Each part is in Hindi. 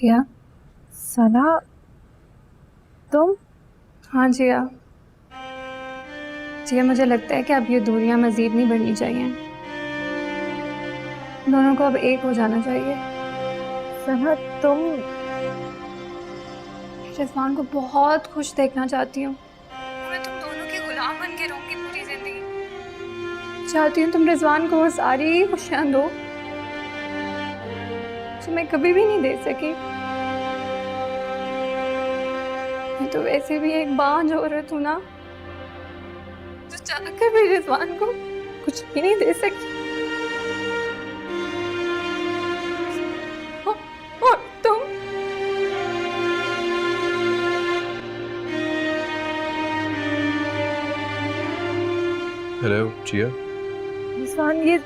जिया, सना, तुम? हाँ जिया। जिया, मुझे लगता है कि अब ये दूरियां मज़ीद नहीं बढ़नी चाहिए। दोनों को अब एक हो जाना चाहिए। सना, तुम? रिजवान को बहुत खुश देखना चाहती हूँ। मैं तुम दोनों की गुलाम बन के रहूंगी पूरी जिंदगी। चाहती हूँ तुम रिजवान को वो सारी खुशियाँ दो जो मैं कभी भी नहीं दे सकी। मैं तो वैसे भी एक बांझ औरत हूँ ना, जो चाहकर भी रिजवान को कुछ भी नहीं दे सकी। और तुम? हेलो जिया। रिजवान, ये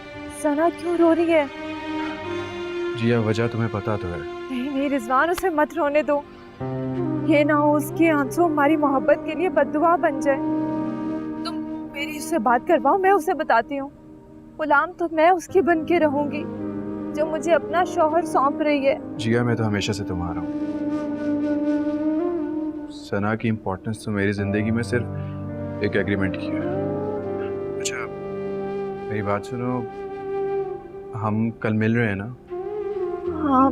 सना क्यों रो रही है? जिया, वजह तुम्हें पता तो है। नहीं नहीं रिजवान, उसे मत रोने दो। ये ना हो उसके आंसू हमारी मोहब्बत के लिए बद्दुआ बन जाए। तुम मेरी उससे बात करवाओ, मैं उसे बताती हूँ। गुलाम तो मैं उसकी बन के रहूंगी जो मुझे अपना शौहर सौंप रही है। जिया, मैं तो हमेशा से तुम्हारा हूँ। सना की इम्पोर्टेंस तो मेरी जिंदगी में सिर्फ एक एग्रीमेंट की है। अच्छा, मेरी बात सुनो, हम कल मिल रहे हैं ना? हाँ,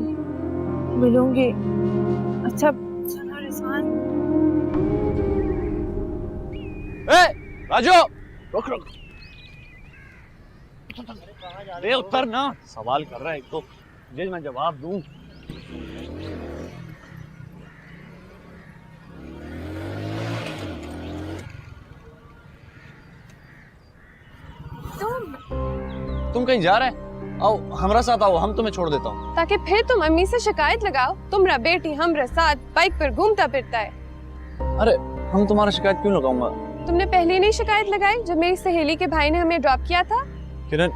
मिलूंगी। अच्छा सुनो रिजवान। राजू, रुक रुक। अरे उत्तर ना, सवाल कर रहा है एक तो, मुझे मैं जवाब दूं। तुम कहीं जा रहे हैं? आओ हमारा साथ आओ, हम तुम्हें छोड़ देता हूँ। ताकि फिर तुम अम्मी से शिकायत लगाओ तुमरा बेटी हमरा साथ बाइक पर घूमता फिरता है। अरे हम तुम्हारा शिकायत क्यों लगाऊंगा? तुमने पहले नहीं शिकायत लगाई जब मेरी सहेली के भाई ने हमें ड्रॉप किया था? किरण,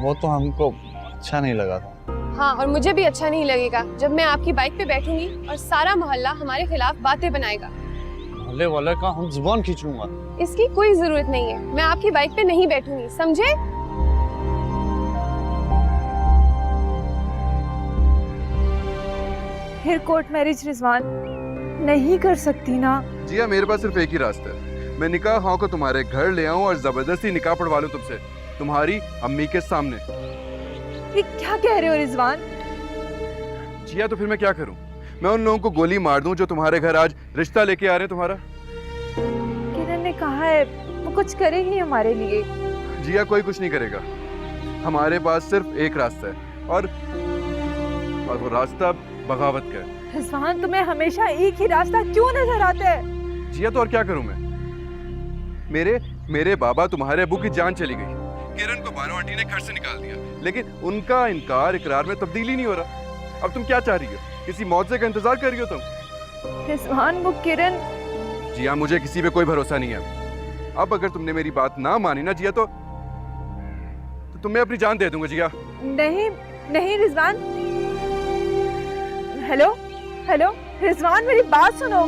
वो तो हमको अच्छा नहीं लगा था। हाँ, और मुझे भी अच्छा नहीं लगेगा जब मैं आपकी बाइक पे बैठूंगी और सारा मोहल्ला हमारे खिलाफ बातें बनाएगा। मोहल्ले वाले का हम जुबान खींच लूंगा। इसकी कोई जरूरत नहीं है, मैं आपकी बाइक पे नहीं बैठूंगी, समझे? फिर कोर्ट मैरिज रिजवान नहीं कर सकती ना? जिया, मेरे पास सिर्फ एक ही रास्ता है। मैं निकाह खां को तुम्हारे घर ले आऊं और जबरदस्ती निकाह पढ़वा लूं तुमसे, तुम्हारी अम्मी के सामने। ये क्या कह रहे हो रिजवान? जिया, तो फिर मैं क्या करूं? मैं उन लोगों को गोली मार दूं जो तुम्हारे घर आज रिश्ता लेके आ रहे हैं तुम्हारा? किरण ने कहा है वो कुछ करेगी हमारे लिए। जिया, कोई कुछ नहीं करेगा। हमारे पास सिर्फ एक रास्ता है और वो रास्ता बगावत का है। रिजवान, तुम्हें हमेशा एक ही रास्ता क्यों नजर आता है? जिया, तो और क्या करूं मैं? मेरे बाबा तुम्हारे अबू की जान चली गई। किरण को बानो आंटी ने घर से निकाल दिया, लेकिन उनका इनकार इकरार में तब्दीली नहीं हो रहा। अब तुम क्या चाह रही हो? किसी मौजे का इंतजार कर रही हो तुम? रिजवान, वो किरण। जिया, मुझे किसी पे कोई भरोसा नहीं है। अब अगर तुमने मेरी बात ना मानी ना जिया, तो तुम्हें अपनी जान दे दूंगा। जिया नहीं नहीं रिजवान। हेलो हेलो रिजवान, मेरी बात सुनो।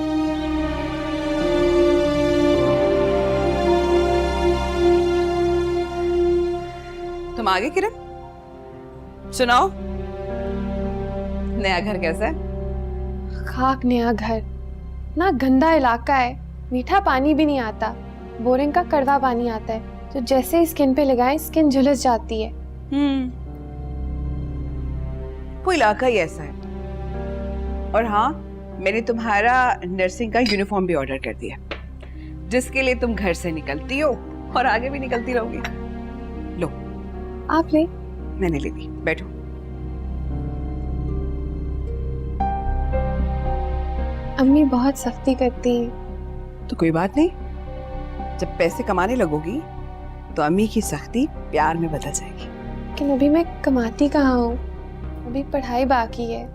तुम आगे किरण, सुनाओ नया घर कैसा है? खाक नया घर ना, गंदा इलाका है, मीठा पानी भी नहीं आता, बोरिंग का कड़वा पानी आता है, तो जैसे ही स्किन पे लगाएं स्किन झुलस जाती है। वो इलाका ही ऐसा है। और हाँ, मैंने तुम्हारा नर्सिंग का यूनिफॉर्म भी ऑर्डर कर दिया, जिसके लिए तुम घर से निकलती हो और आगे भी निकलती रहोगी। लो, आप ले। मैंने ले ली, बैठो। अम्मी बहुत सख्ती करती हैं। तो कोई बात नहीं, जब पैसे कमाने लगोगी तो अम्मी की सख्ती प्यार में बदल जाएगी। लेकिन अभी मैं कमाती कहाँ हूँ, अभी पढ़ाई बाकी है,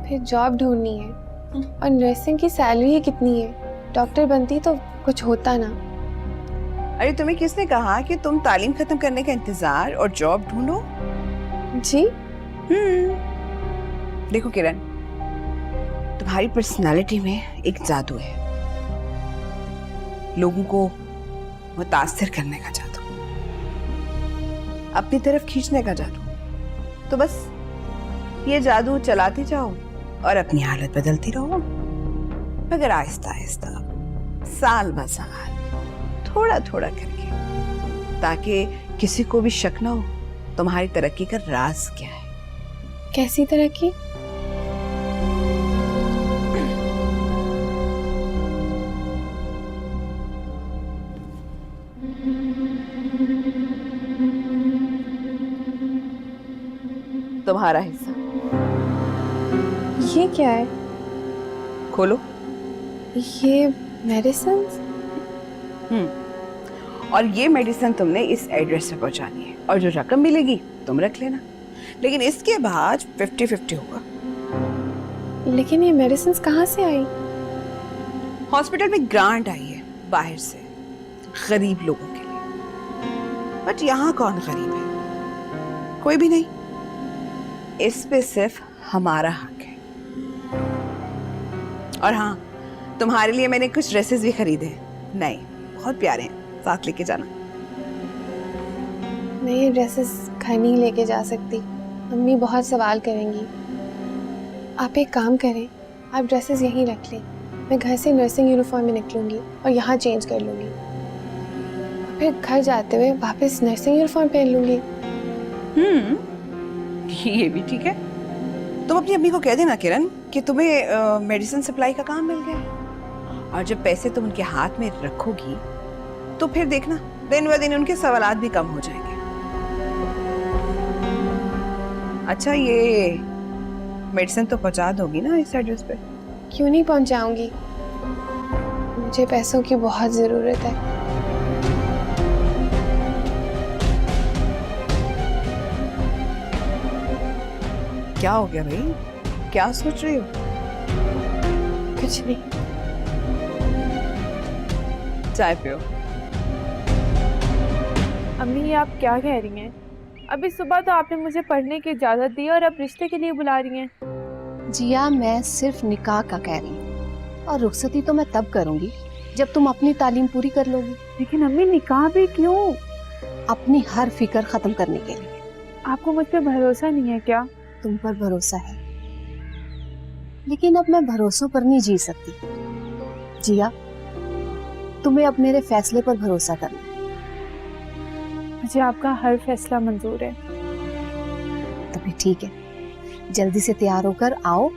फिर जॉब ढूंढनी है, और नर्सिंग की सैलरी ही कितनी है, डॉक्टर बनती तो कुछ होता ना। अरे तुम्हें किसने कहा कि तुम तालीम खत्म करने का इंतजार और जॉब ढूंढो? जी? देखो किरण, तुम्हारी पर्सनालिटी में एक जादू है, लोगों को मुतासिर करने का जादू, अपनी तरफ खींचने का जादू। तो बस ये जादू चलाते जाओ और अपनी हालत बदलती रहो, मगर आहिस्ता आहिस्ता, साल ब साल, थोड़ा थोड़ा करके, ताकि किसी को भी शक ना हो तुम्हारी तरक्की का राज क्या है। कैसी तरक्की? तुम्हारा हिस्सा। ये क्या है? खोलो। ये मेडिसिन? और ये मेडिसिन तुमने इस एड्रेस पे पहुंचानी है, और जो रकम मिलेगी तुम रख लेना, लेकिन इसके बाद 50-50 होगा। लेकिन ये मेडिसिन कहाँ से आई? हॉस्पिटल में ग्रांट आई है बाहर से, गरीब लोगों के लिए। बट यहाँ कौन गरीब है? कोई भी नहीं। इस पे सिर्फ हमारा हक है। और हाँ, तुम्हारे लिए मैंने कुछ ड्रेसेस भी खरीदे हैं, नए, बहुत प्यारे हैं, साथ लेके जाना। मैं ये ड्रेसेस घर नहीं लेके जा सकती, मम्मी बहुत सवाल करेंगी। आप एक काम करें, आप ड्रेसेस यहीं रख लें, मैं घर से नर्सिंग यूनिफॉर्म में निकलूंगी और यहाँ चेंज कर लूँगी, फिर घर जाते हुए वापस नर्सिंग यूनिफॉर्म पहन लूँगी। ये भी ठीक है। तुम अपनी अम्मी को कह देना किरण कि तुम्हें मेडिसिन सप्लाई का काम मिल गया है, और जब पैसे तुम उनके हाथ में रखोगी तो फिर देखना दिन ब दिन उनके सवालात भी कम हो जाएंगे। अच्छा, ये मेडिसिन तो पहुंचा दोगी ना इस एड्रेस पे? क्यों नहीं पहुँचाऊँगी, मुझे पैसों की बहुत ज़रूरत है। क्या हो गया भाई, क्या सोच रही हो? कुछ नहीं। चाय पियो। अम्मी, ये आप क्या कह रही हैं? अभी सुबह तो आपने मुझे पढ़ने की इजाज़त दी और अब रिश्ते के लिए बुला रही हैं। जिया, मैं सिर्फ निकाह का कह रही हूँ, और रुखसती तो मैं तब करूँगी जब तुम अपनी तालीम पूरी कर लोगी। लेकिन अम्मी, निकाह भी क्यों? अपनी हर फिक्र खत्म करने के लिए। आपको मुझ पे भरोसा नहीं है क्या? तुम पर भरोसा है, लेकिन अब मैं भरोसों पर नहीं जी सकती। जिया, तुम्हें अब मेरे फैसले पर भरोसा करना है। मुझे आपका हर फैसला मंजूर है। तभी ठीक है, जल्दी से तैयार होकर आओ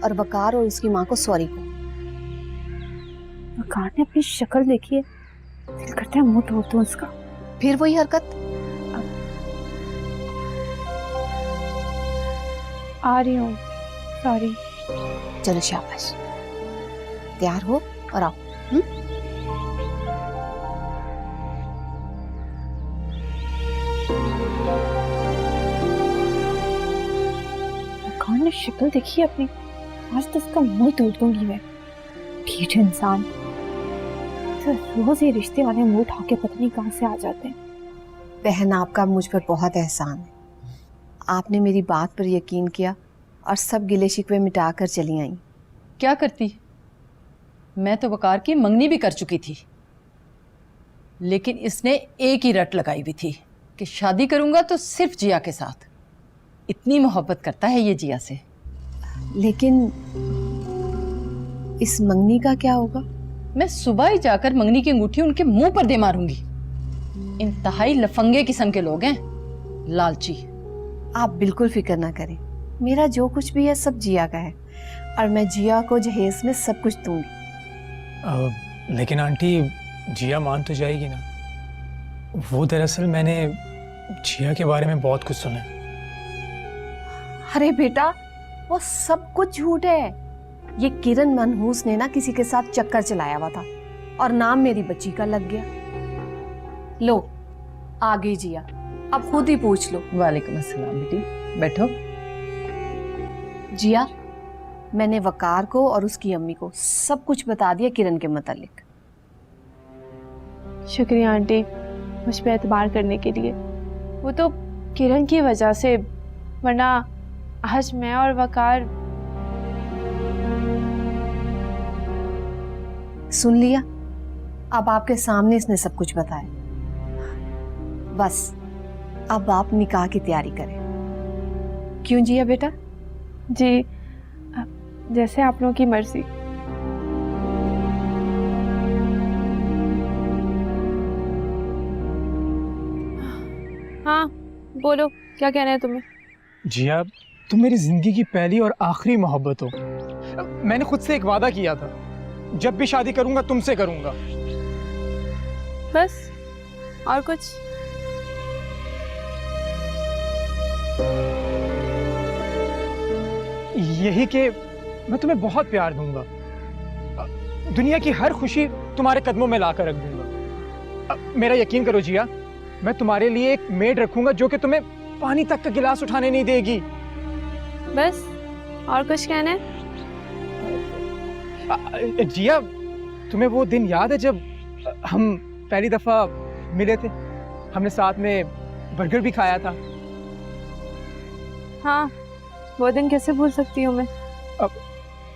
और वकार और उसकी माँ को सॉरी कहो। वकार ने अपनी शक्ल देखी है, दिल करता है मुंह तोड़ दूं उसका। फिर वही हरकत। आ रही हूँ, सॉरी। चलो शाबाश, तैयार हो और आओ। वकार ने शक्ल देखी है अपनी, आज तो उसका मुंह तोड़ दूंगी मैं। ढीठ इंसान, तो रोज ये रिश्ते वाले मुंह उठा के पता नहीं कहाँ से आ जाते हैं। बहन, आपका मुझ पर बहुत एहसान है। आपने मेरी बात पर यकीन किया और सब गिले शिकवे मिटाकर चली आई। क्या करती, मैं तो वकार की मंगनी भी कर चुकी थी, लेकिन इसने एक ही रट लगाई हुई थी कि शादी करूंगा तो सिर्फ जिया के साथ। इतनी मोहब्बत करता है ये जिया से। लेकिन इस मंगनी का क्या होगा? मैं सुबह ही जाकर मंगनी की अंगूठी उनके मुंह पर दे मारूंगी। इंतहाई लफंगे किस्म के लोग हैं, लालची। आप बिल्कुल फिक्र ना करें, मेरा जो कुछ भी है सब जिया का है, और मैं जिया को जहेज में सब कुछ दूंगी। लेकिन आंटी, जिया मान तो जाएगी ना? वो दरअसल मैंने जिया के बारे में बहुत कुछ सुना है। अरे बेटा, वो सब कुछ झूठ है। ये किरण मनहूस ने ना किसी के साथ चक्कर चलाया हुआ था और नाम मेरी बच्ची का लग गया। लो, आ गई जिया, अब खुद ही पूछ लो। वालेकुम अस्सलाम बेटी, बैठो। जिया, मैंने वकार को और उसकी अम्मी को सब कुछ बता दिया किरण के मुतालिक। शुक्रिया आंटी, मुझ पे एतबार करने के लिए। वो तो किरण की वजह से, वरना आज मैं और वकार। सुन लिया, अब आपके सामने इसने सब कुछ बताया। बस अब आप निकाह की तैयारी करें। क्यों जिया बेटा? जी, जैसे आप लोगों की मर्जी। हाँ बोलो, क्या कहना है तुम्हें? जिया, तुम मेरी जिंदगी की पहली और आखिरी मोहब्बत हो। मैंने खुद से एक वादा किया था, जब भी शादी करूंगा तुमसे करूंगा। बस, और कुछ? यही कि मैं तुम्हें बहुत प्यार दूंगा, दुनिया की हर खुशी तुम्हारे कदमों में लाकर रख दूंगा। मेरा यकीन करो जिया, मैं तुम्हारे लिए एक मेड रखूंगा जो कि तुम्हें पानी तक का गिलास उठाने नहीं देगी। बस, और कुछ कहना है? जिया, तुम्हें वो दिन याद है जब हम पहली दफा मिले थे? हमने साथ में बर्गर भी खाया था। हाँ, वो दिन कैसे भूल सकती हूँ मैं।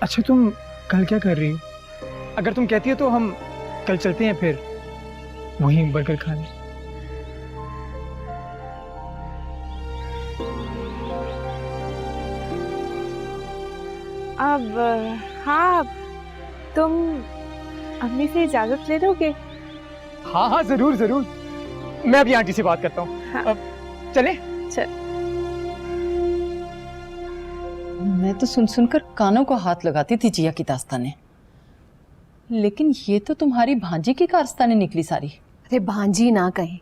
अच्छा, तुम कल क्या कर रही हो? अगर तुम कहती हो तो हम कल चलते हैं फिर वहीं बर्गर खाने। अब हाँ, तुम अम्मी से इजाजत ले लोगे? हाँ हाँ, जरूर जरूर। मैं अभी आंटी से बात करता हूँ। हाँ। अब चले? चल। मैं तो सुन सुनकर कानों को हाथ लगाती थी जिया की दास्तानें, लेकिन ये तो तुम्हारी भांजी की कारस्तानें निकली सारी। अरे भांजी ना कहें,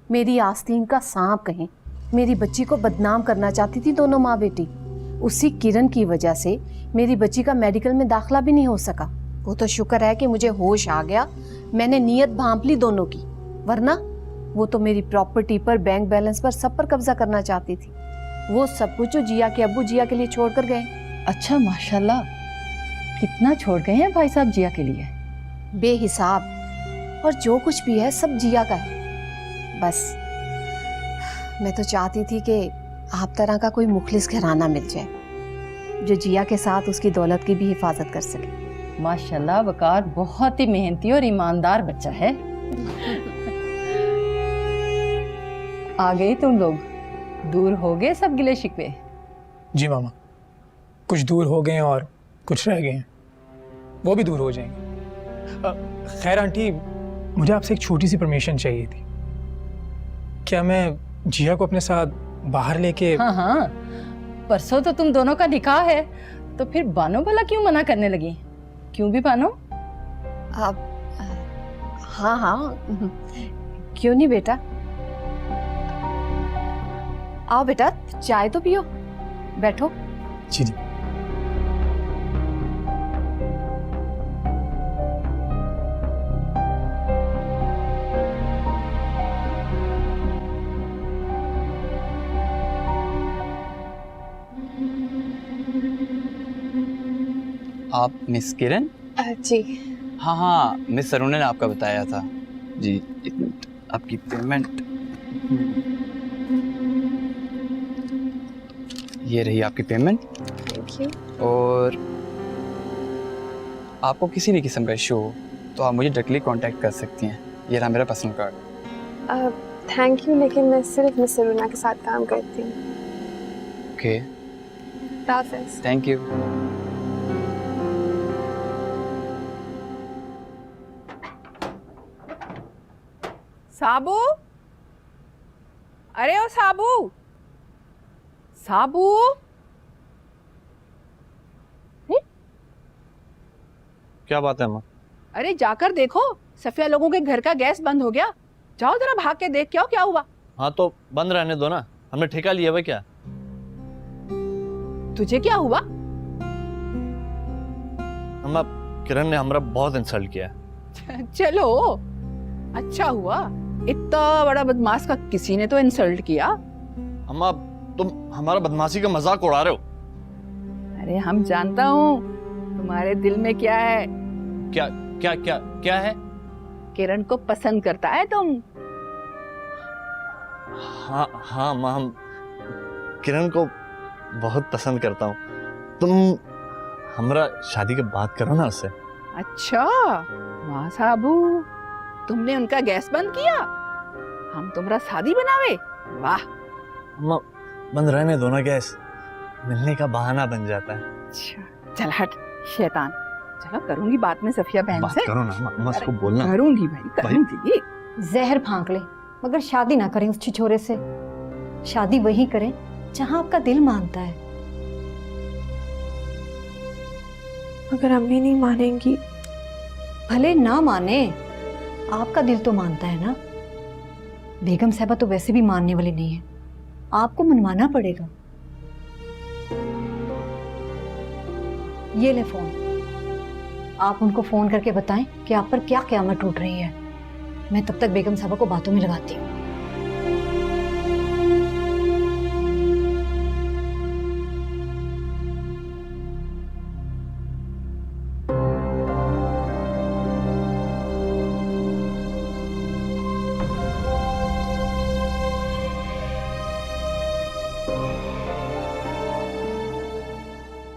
मेरी आस्तीन का सांप कहें। मेरी बच्ची को बदनाम करना चाहती थी दोनों माँ बेटी। उसी किरण की वजह से मेरी बच्ची का मेडिकल में दाखिला भी नहीं हो सका। वो तो शुक्र है कि मुझे होश आ गया, मैंने नीयत भांप ली दोनों की, वरना वो तो मेरी प्रॉपर्टी पर, बैंक बैलेंस पर, सब पर कब्जा करना चाहती थी। वो सब कुछ जो जिया के अब्बू जिया के लिए छोड़ कर गए। अच्छा, माशाल्लाह, कितना छोड़ गए हैं भाई साहब जिया के लिए। बेहिसाब, और जो कुछ भी है सब जिया का है। बस मैं तो चाहती थी कि आप तरह का कोई मुखलिस घराना मिल जाए जो जिया के साथ उसकी दौलत की भी हिफाजत कर सके। माशाल्लाह, वकार बहुत ही मेहनती और ईमानदार बच्चा है। आ गए तुम लोग, दूर हो गए सब गिले शिकवे। जी मामा, कुछ दूर हो गए और कुछ रह गए हैं, वो भी दूर हो जाएंगे। खैर आंटी, मुझे आपसे एक छोटी सी परमिशन चाहिए थी। क्या मैं जिया को अपने साथ बाहर लेके? हाँ हाँ, परसों तो तुम दोनों का निकाह है, तो फिर बानो भला क्यों मना करने लगी? क्यों भी बानो? अब हाँ हाँ, क्यों नहीं बेटा। आओ बेटा, चाय तो पियो, बैठो। जी जी। आप मिस किरण? जी हाँ हाँ, मिस सरूने ने आपका बताया था। जी, एक मिनट, आपकी पेमेंट ये रही आपकी पेमेंट। Thank you. और आपको किसी भी किस्म का इशू हो तो आप मुझे डायरेक्टली कांटेक्ट कर सकती हैं। ये रहा मेरा पर्सनल कार्ड। थैंक यू, लेकिन मैं सिर्फ मिस सरूना के साथ काम करती हूँ। ओके, हाफिज़। Thank you. साबू, अरे ओ साबू, साबू। क्या बात है माँ? अरे जाकर देखो, सफिया लोगों के घर का गैस बंद हो गया। जाओ जरा भाग के देख के आओ क्या हुआ। हाँ तो बंद रहने दो ना, हमने ठेका लिया हुआ क्या? तुझे क्या हुआ? अम्मा, किरण ने हमारा बहुत इंसल्ट किया। चलो अच्छा हुआ, इतना बड़ा बदमाश का किसी ने तो इंसल्ट किया। अम्मा, तुम हमारा बदमाशी का मजाक उड़ा रहे हो। अरे हम जानता हूँ तुम्हारे दिल में क्या है। क्या क्या क्या क्या है? किरण को पसंद करता है तुम। हाँ हाँ माँ, हम किरण को बहुत पसंद करता हूँ। तुम हमारा शादी के बात करो ना उससे। अच्छा वाह साबू, तुमने उनका गैस बंद किया, हम तुम्हारा शादी बनावे। वाह। अम्मा, बंद रहने दो ना गैस, मिलने का बहाना बन जाता है। अच्छा चल हट शैतान। चलो करूंगी बात में सफिया बहन बात से। करो ना अम्मा, उसको बोलना। करूंगी भाई, करूंगी। जहर फांक ले मगर शादी ना करें उस छिछोरे से। शादी वही करें जहां आपका दिल मानता है। अगर अम्मी नहीं मानेंगी? भले ना माने, आपका दिल तो मानता है ना। बेगम साहबा तो वैसे भी मानने वाली नहीं है, आपको मनवाना पड़ेगा। ये ले फोन, आप उनको फोन करके बताएं कि आप पर क्या क़यामत टूट रही है। मैं तब तक बेगम साहबा को बातों में लगाती हूँ।